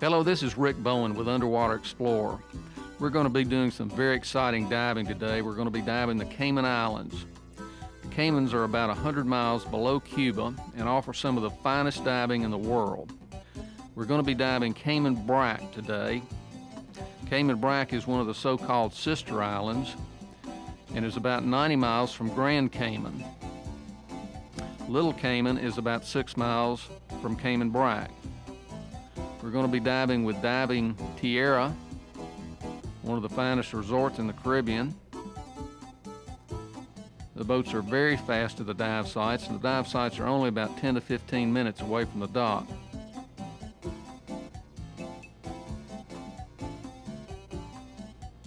Hello, this is Rick Bowen with Underwater Explorer. We're going to be doing some very exciting diving today. We're going to be diving the Cayman Islands. The Caymans are about 100 miles below Cuba and offer some of the finest diving in the world. We're going to be diving Cayman Brac today. Cayman Brac is one of the so-called sister islands and is about 90 miles from Grand Cayman. Little Cayman is about 6 miles from Cayman Brac. We're going to be diving with Diving Tierra, one of the finest resorts in the Caribbean. The boats are very fast to the dive sites, and the dive sites are only about 10 to 15 minutes away from the dock.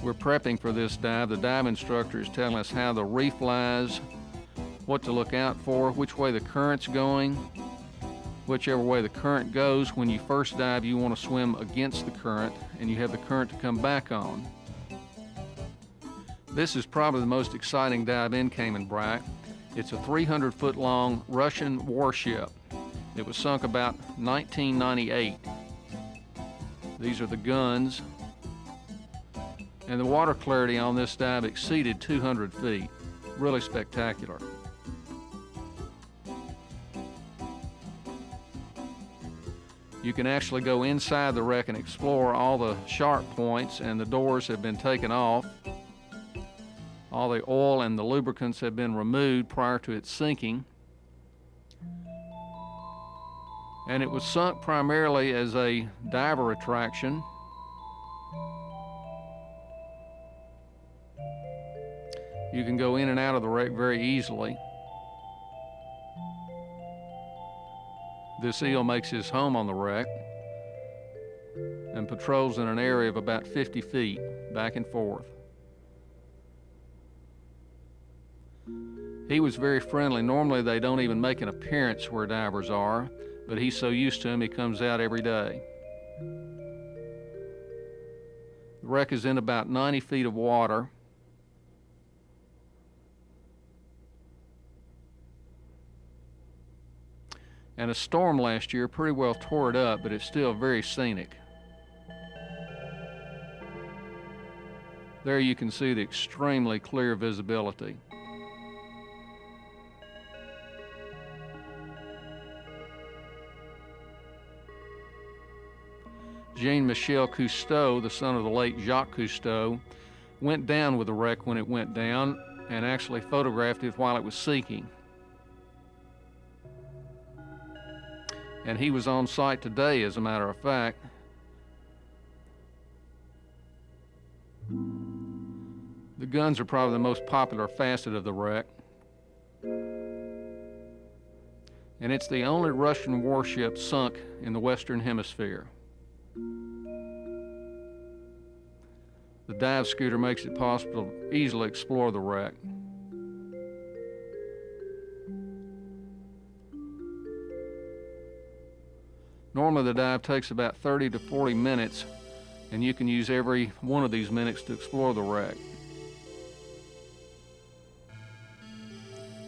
We're prepping for this dive. The dive instructor is telling us how the reef lies, what to look out for, which way the current's going. Whichever way the current goes, when you first dive, you want to swim against the current, and you have the current to come back on. This is probably the most exciting dive in Cayman Brac. It's a 300-foot-long Russian warship. It was sunk about 1998. These are the guns, and the water clarity on this dive exceeded 200 feet. Really spectacular. You can actually go inside the wreck and explore all the sharp points, and the doors have been taken off. All the oil and the lubricants have been removed prior to its sinking. And it was sunk primarily as a diver attraction. You can go in and out of the wreck very easily. This eel makes his home on the wreck and patrols in an area of about 50 feet, back and forth. He was very friendly. Normally they don't even make an appearance where divers are, but he's so used to him he comes out every day. The wreck is in about 90 feet of water. And a storm last year pretty well tore it up, but it's still very scenic. There you can see the extremely clear visibility. Jean-Michel Cousteau, the son of the late Jacques Cousteau, went down with the wreck when it went down and actually photographed it while it was sinking. And he was on site today, as a matter of fact. The guns are probably the most popular facet of the wreck. And it's the only Russian warship sunk in the Western Hemisphere. The dive scooter makes it possible to easily explore the wreck. Normally the dive takes about 30 to 40 minutes, and you can use every one of these minutes to explore the wreck.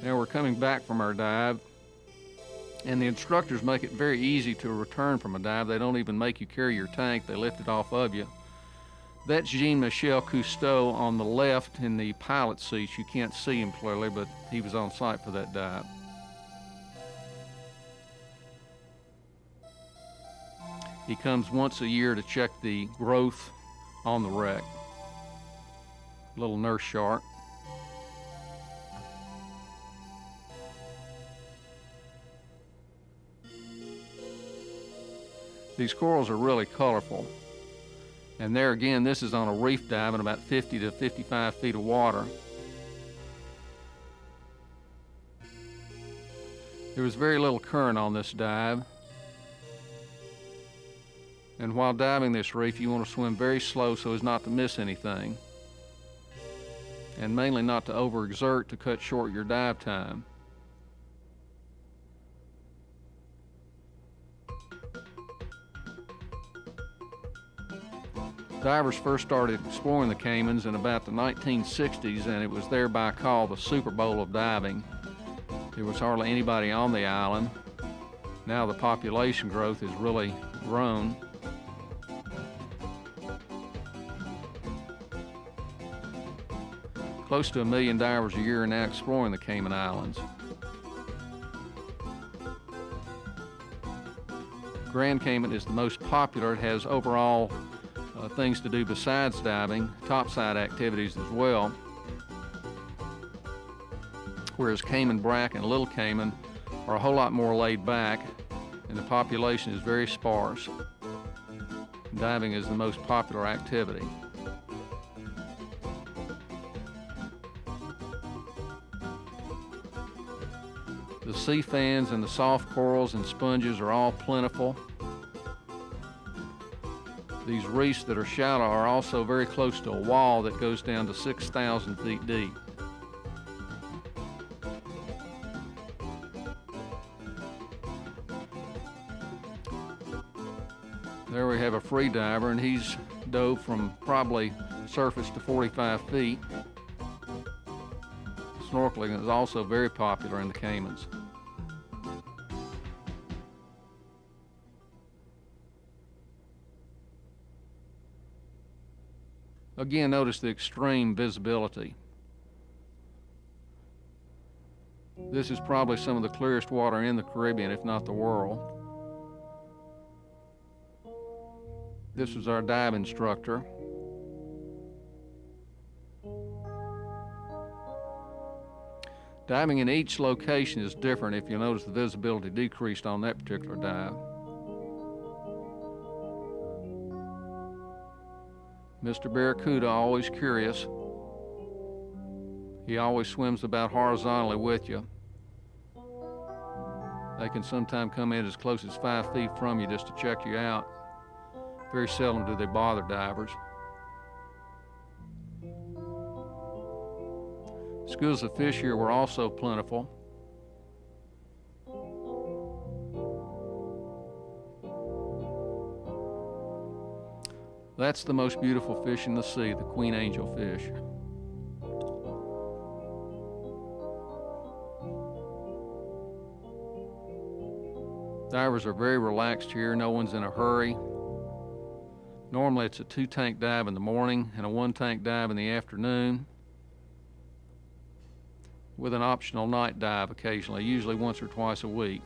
Now we're coming back from our dive, and the instructors make it very easy to return from a dive. They don't even make you carry your tank, they lift it off of you. That's Jean-Michel Cousteau on the left in the pilot seat. You can't see him clearly, but he was on site for that dive. He comes once a year to check the growth on the wreck. Little nurse shark. These corals are really colorful. And there again, this is on a reef dive in about 50 to 55 feet of water. There was very little current on this dive. And while diving this reef, you want to swim very slow so as not to miss anything. And mainly not to overexert to cut short your dive time. Divers first started exploring the Caymans in about the 1960s, and it was thereby called the Super Bowl of diving. There was hardly anybody on the island. Now the population growth has really grown. Close to 1 million divers a year are now exploring the Cayman Islands. Grand Cayman is the most popular. It has overall things to do besides diving, topside activities as well. Whereas Cayman Brac and Little Cayman are a whole lot more laid back, and the population is very sparse. Diving is the most popular activity. The sea fans and the soft corals and sponges are all plentiful. These reefs that are shallow are also very close to a wall that goes down to 6,000 feet deep. There we have a free diver, and he's dove from probably surface to 45 feet. Snorkeling is also very popular in the Caymans. Again, notice the extreme visibility. This is probably some of the clearest water in the Caribbean, if not the world. This is our dive instructor. Diving in each location is different. If you notice, the visibility decreased on that particular dive. Mr. Barracuda, always curious. He always swims about horizontally with you. They can sometimes come in as close as 5 feet from you just to check you out. Very seldom do they bother divers. Schools of fish here were also plentiful. That's the most beautiful fish in the sea, the queen angelfish. Divers are very relaxed here. No one's in a hurry. Normally it's a 2-tank dive in the morning and a 1-tank dive in the afternoon, with an optional night dive occasionally, usually once or twice a week.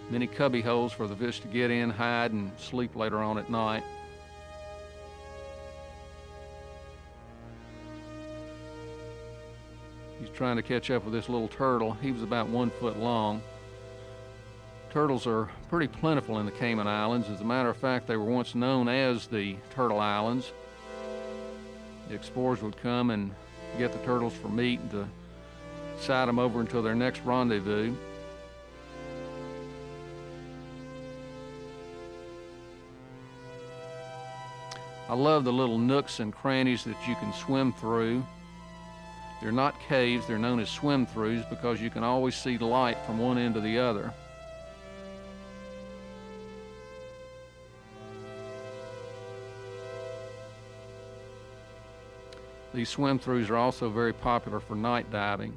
Many cubby holes for the fish to get in, hide, and sleep later on at night. He's trying to catch up with this little turtle. He was about 1 foot long. Turtles are pretty plentiful in the Cayman Islands. As a matter of fact, they were once known as the Turtle Islands. The explorers would come and get the turtles for meat and to side them over until their next rendezvous. I love the little nooks and crannies that you can swim through. They're not caves, they're known as swim-throughs because you can always see light from one end to the other. These swim-throughs are also very popular for night diving.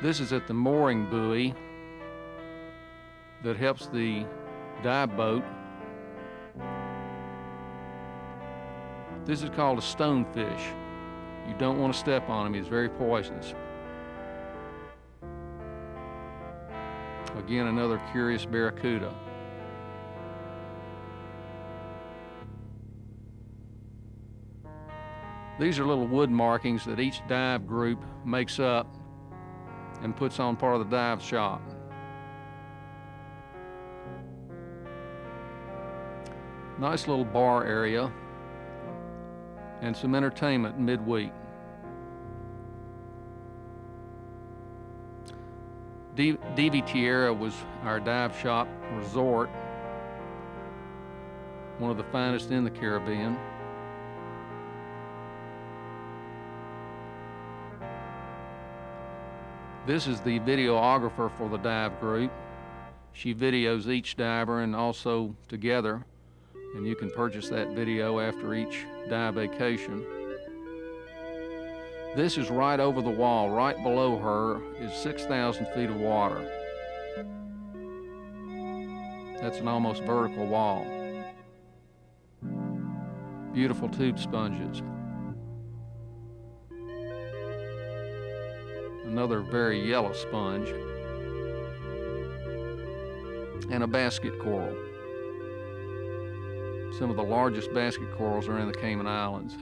This is at the mooring buoy that helps the dive boat. This is called a stonefish. You don't want to step on him. He's very poisonous. Again, another curious barracuda. These are little wood markings that each dive group makes up and puts on part of the dive shop. Nice little bar area and some entertainment midweek. Divi Tierra was our dive shop resort, one of the finest in the Caribbean. This is the videographer for the dive group. She videos each diver and also together, and you can purchase that video after each dive vacation. This is right over the wall. Right below her is 6,000 feet of water. That's an almost vertical wall. beautiful tube sponges. Another very yellow sponge. And a basket coral. Some of the largest basket corals are in the Cayman Islands.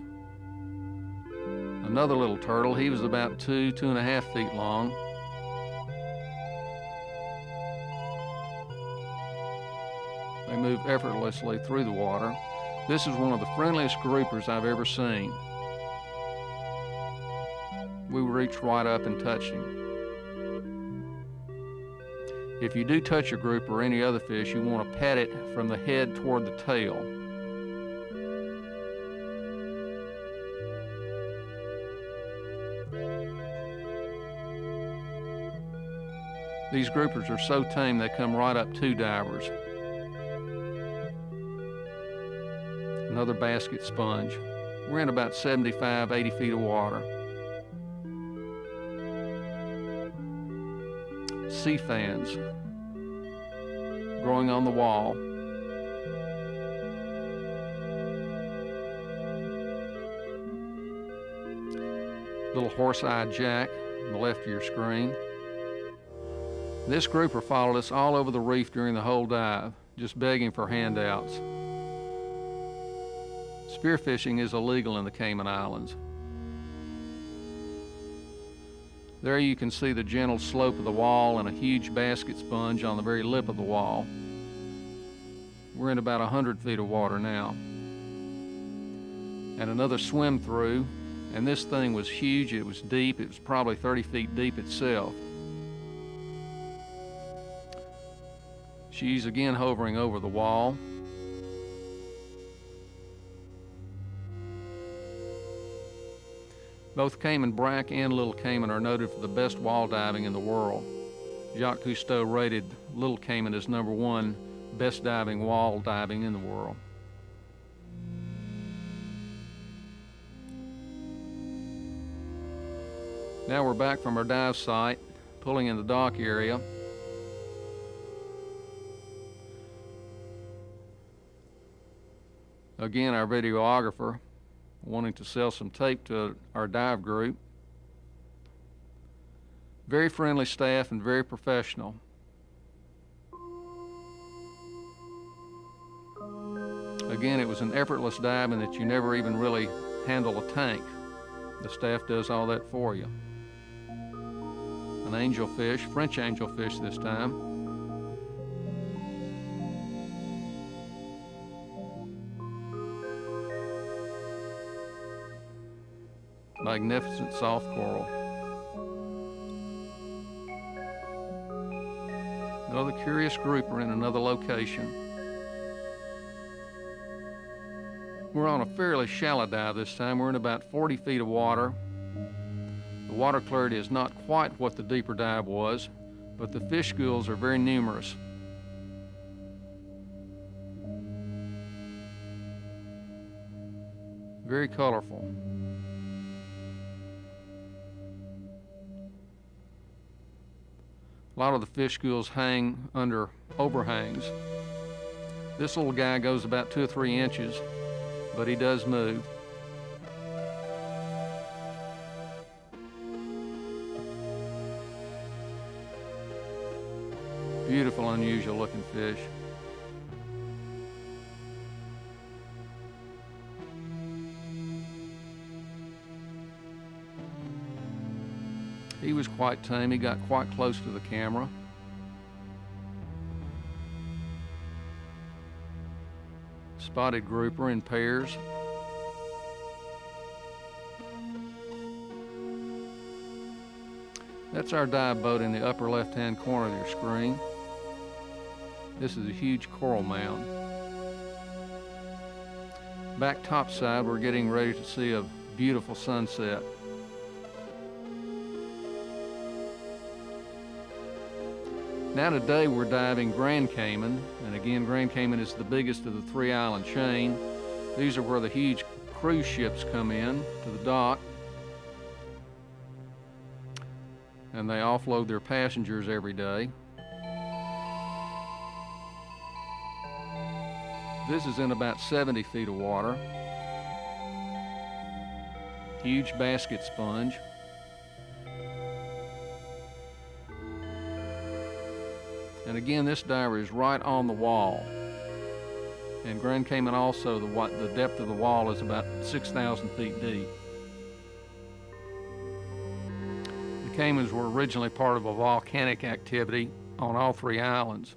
Another little turtle, he was about 2.5 feet long. They move effortlessly through the water. This is one of the friendliest groupers I've ever seen. We reached right up and touched him. If you do touch a grouper or any other fish, you want to pat it from the head toward the tail. These groupers are so tame they come right up to divers. Another basket sponge. We're in about 75, 80 feet of water. Sea fans growing on the wall. Little horse-eyed jack on the left of your screen. This grouper followed us all over the reef during the whole dive, just begging for handouts. Spearfishing is illegal in the Cayman Islands. There you can see the gentle slope of the wall and a huge basket sponge on the very lip of the wall. We're in about 100 feet of water now. And another swim through, and this thing was huge, it was deep, it was probably 30 feet deep itself. She's again hovering over the wall. Both Cayman Brack and Little Cayman are noted for the best wall diving in the world. Jacques Cousteau rated Little Cayman as #1 best diving wall diving in the world. Now we're back from our dive site, pulling in the dock area. Again, our videographer wanting to sell some tape to our dive group. Very friendly staff and very professional. Again, it was an effortless dive in that you never even really handle a tank. The staff does all that for you. An angelfish, French angelfish this time. Magnificent soft coral. Another curious grouper in another location. We're on a fairly shallow dive this time. We're in about 40 feet of water. The water clarity is not quite what the deeper dive was, but the fish schools are very numerous. Very colorful. A lot of the fish schools hang under overhangs. This little guy goes about 2 or 3 inches, but he does move. Beautiful, unusual looking fish. He was quite tame. He got quite close to the camera. Spotted grouper in pairs. That's our dive boat in the upper left-hand corner of your screen. This is a huge coral mound. Back topside, we're getting ready to see a beautiful sunset. Now today we're diving Grand Cayman, and again Grand Cayman is the biggest of the 3-island chain. These are where the huge cruise ships come in to the dock, and they offload their passengers every day. This is in about 70 feet of water. huge basket sponge. And again, this diver is right on the wall. And Grand Cayman also, the depth of the wall is about 6,000 feet deep. The Caymans were originally part of a volcanic activity on all three islands.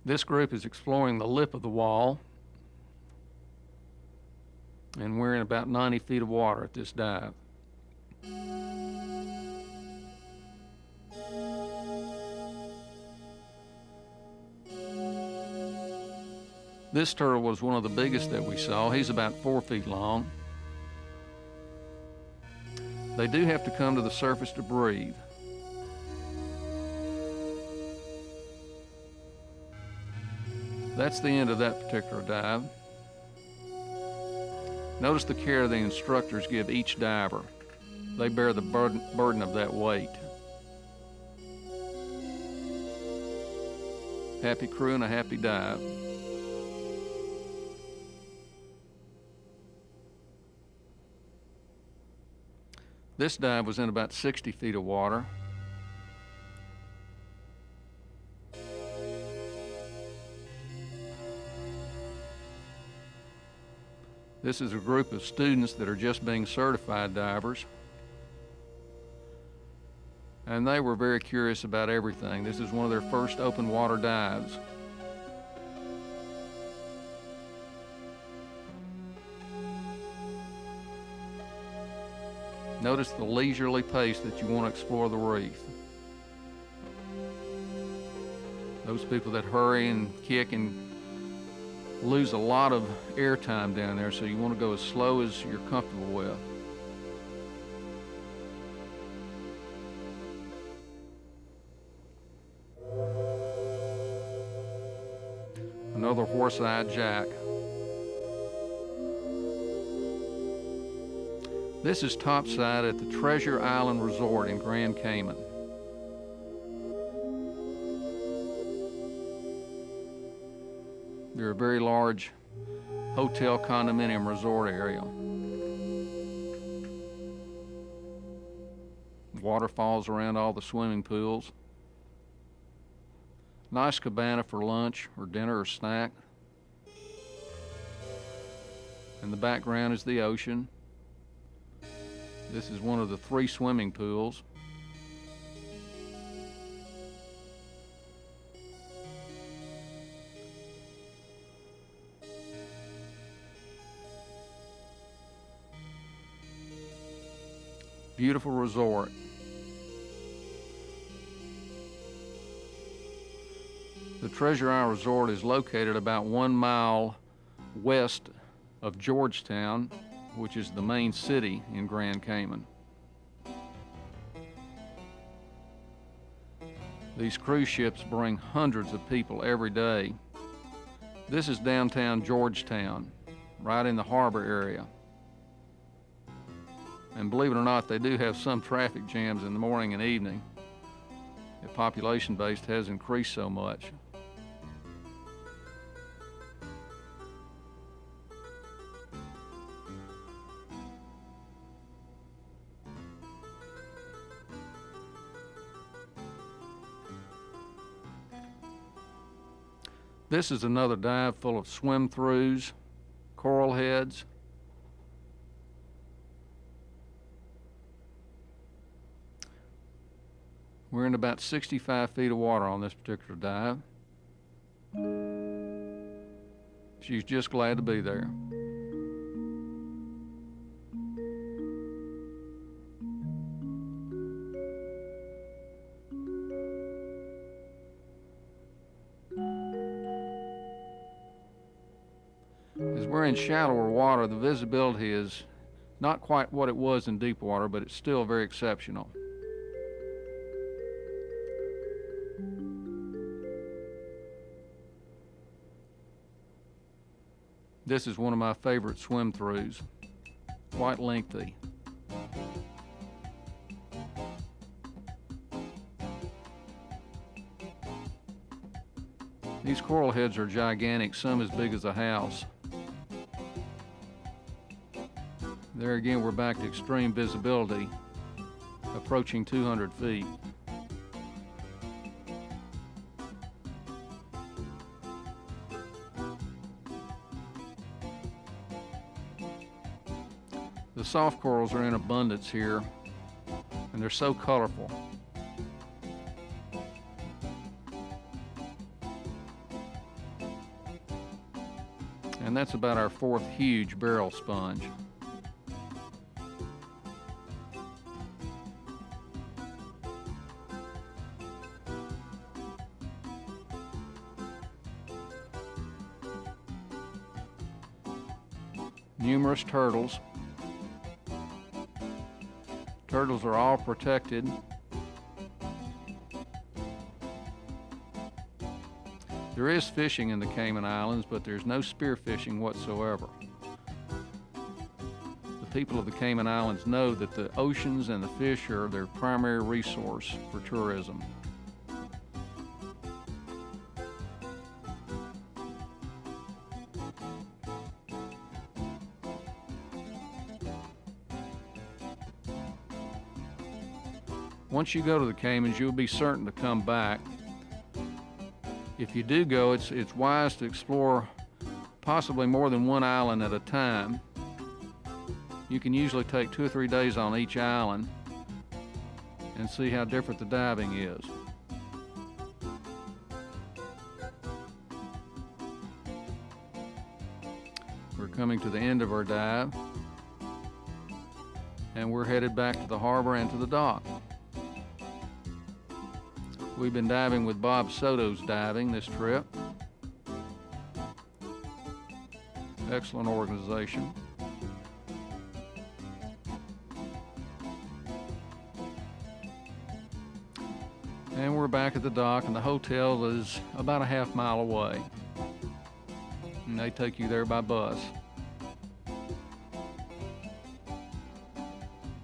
This group is exploring the lip of the wall, and we're in about 90 feet of water at this dive. This turtle was one of the biggest that we saw. He's about 4 feet long. They do have to come to the surface to breathe. That's the end of that particular dive. Notice the care the instructors give each diver. They bear the burden of that weight. Happy crew and a happy dive. This dive was in about 60 feet of water. This is a group of students that are just being certified divers. And they were very curious about everything. This is one of their first open water dives. Notice the leisurely pace that you want to explore the reef. Those people that hurry and kick and lose a lot of air time down there, so you want to go as slow as you're comfortable with. Another horse-eyed jack. This is topside at the Treasure Island Resort in Grand Cayman. They're a very large hotel condominium resort area. Waterfalls around all the swimming pools. Nice cabana for lunch or dinner or snack. In the background is the ocean. This is one of the 3 swimming pools. Beautiful resort. The Treasure Isle Resort is located about 1 mile west of Georgetown, which is the main city in Grand Cayman. These cruise ships bring hundreds of people every day. This is downtown Georgetown, right in the harbor area. And believe it or not, they do have some traffic jams in the morning and evening. The population base has increased so much. This is another dive full of swim-throughs, coral heads. We're in about 65 feet of water on this particular dive. She's just glad to be there. As we're in shallower water, the visibility is not quite what it was in deep water, but it's still very exceptional. This is one of my favorite swim-throughs, quite lengthy. These coral heads are gigantic, some as big as a house. There again, we're back to extreme visibility, approaching 200 feet. The soft corals are in abundance here, and they're so colorful. And that's about our fourth huge barrel sponge. Numerous turtles. Turtles are all protected. There is fishing in the Cayman Islands, but there's no spear fishing whatsoever. The people of the Cayman Islands know that the oceans and the fish are their primary resource for tourism. Once you go to the Caymans, you'll be certain to come back. If you do go, it's wise to explore possibly more than one island at a time. You can usually take 2 or 3 days on each island and see how different the diving is. We're coming to the end of our dive, and we're headed back to the harbor and to the dock. We've been diving with Bob Soto's diving this trip. Excellent organization. And we're back at the dock, and the hotel is about a half mile away. And they take you there by bus.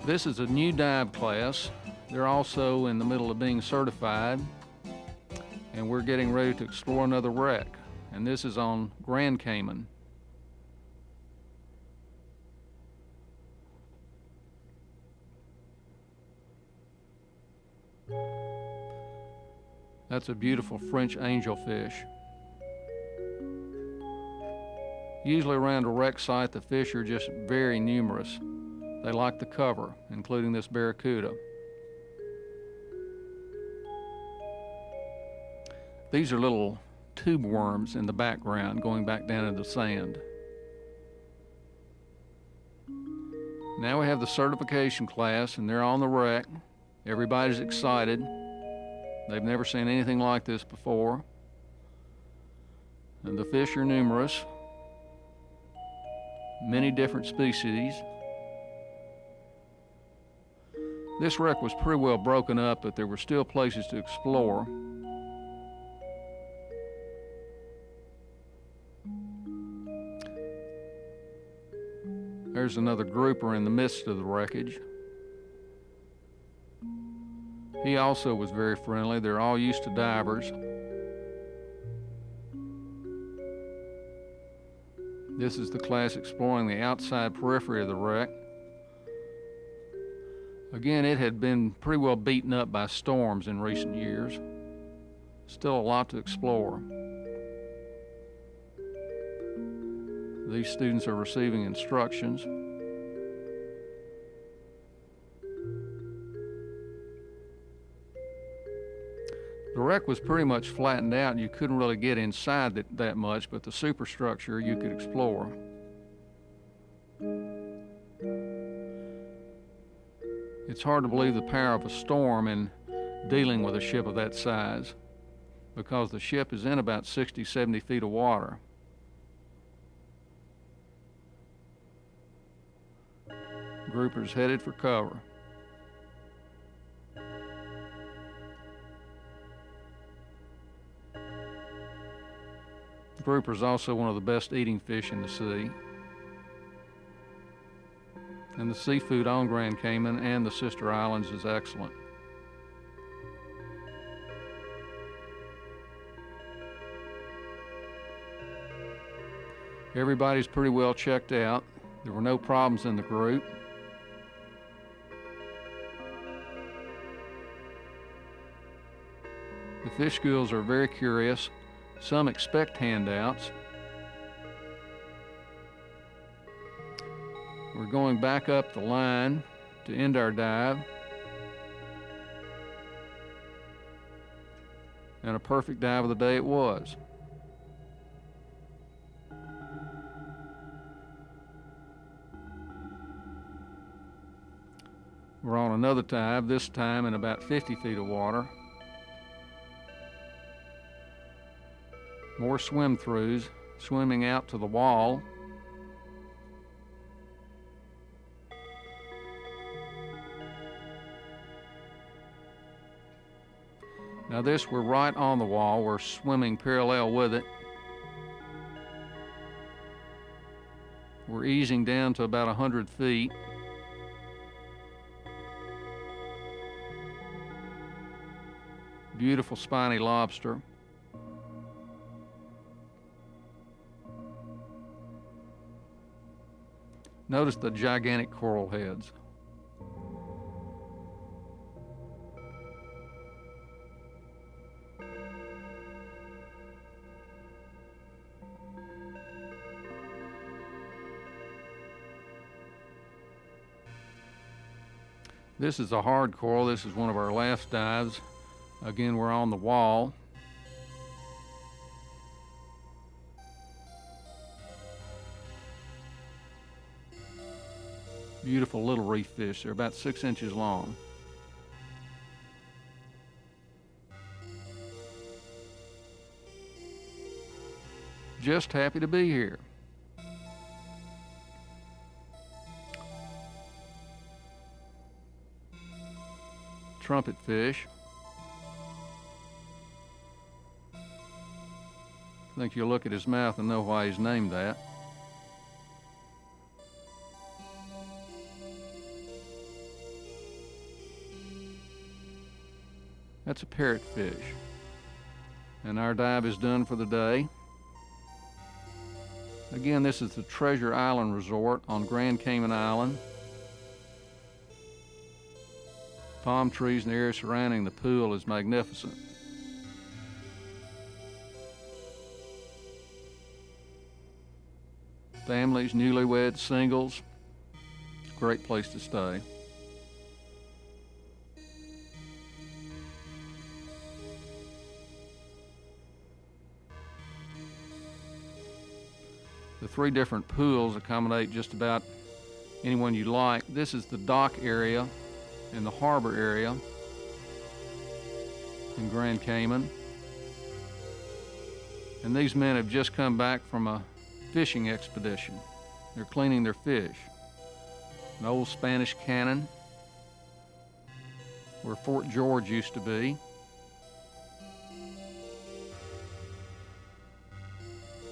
This is a new dive class. They're also in the middle of being certified, and we're getting ready to explore another wreck, and this is on Grand Cayman. That's a beautiful French angelfish. Usually around a wreck site, the fish are just very numerous. They like the cover, including this barracuda. These are little tube worms in the background going back down into the sand. Now we have the certification class, and they're on the wreck. Everybody's excited. They've never seen anything like this before. And the fish are numerous, many different species. This wreck was pretty well broken up, but there were still places to explore. There's another grouper in the midst of the wreckage. He also was very friendly. They're all used to divers. This is the class exploring the outside periphery of the wreck. Again, it had been pretty well beaten up by storms in recent years. Still a lot to explore. These students are receiving instructions. The wreck was pretty much flattened out, and you couldn't really get inside that much, but the superstructure you could explore. It's hard to believe the power of a storm in dealing with a ship of that size, because the ship is in about 60, 70 feet of water. Groupers headed for cover. Grouper is also one of the best eating fish in the sea. And the seafood on Grand Cayman and the sister islands is excellent. Everybody's pretty well checked out. There were no problems in the group. The fish schools are very curious. Some expect handouts. We're going back up the line to end our dive. And a perfect dive of the day it was. We're on another dive, this time in about 50 feet of water. More swim-throughs, swimming out to the wall. Now this, we're right on the wall. We're swimming parallel with it. We're easing down to about 100 feet. Beautiful spiny lobster. Notice the gigantic coral heads. This is a hard coral. This is one of our last dives. Again, we're on the wall. Beautiful little reef fish. They're about 6 inches long. Just happy to be here. Trumpet fish. I think you'll look at his mouth and know why he's named that. That's a parrotfish. And our dive is done for the day. Again, this is the Treasure Island Resort on Grand Cayman Island. Palm trees in the area surrounding the pool is magnificent. Families, newlyweds, singles, great place to stay. The 3 different pools accommodate just about anyone you like. This is the dock area and the harbor area in Grand Cayman. And these men have just come back from a fishing expedition. They're cleaning their fish. An old Spanish cannon where Fort George used to be.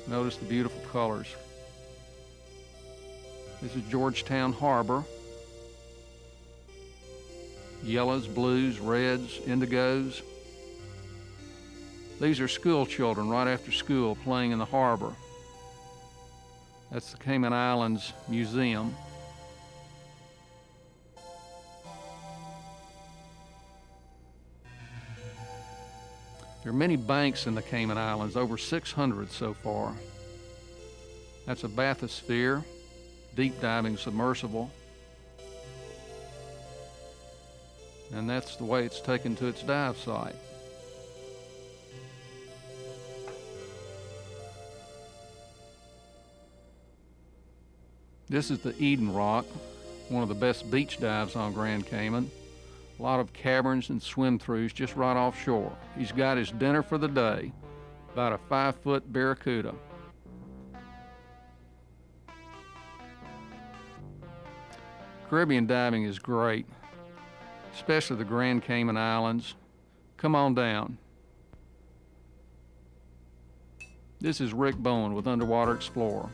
Notice the beautiful colors. This is Georgetown Harbor. Yellows, blues, reds, indigos. These are school children right after school playing in the harbor. That's the Cayman Islands Museum. There are many banks in the Cayman Islands, over 600 so far. That's a bathysphere, deep diving submersible. And that's the way it's taken to its dive site. This is the Eden Rock, one of the best beach dives on Grand Cayman. A lot of caverns and swim-throughs just right offshore. He's got his dinner for the day, about a 5-foot barracuda. Caribbean diving is great, especially the Grand Cayman Islands. Come on down. This is Rick Bowen with Underwater Explorer.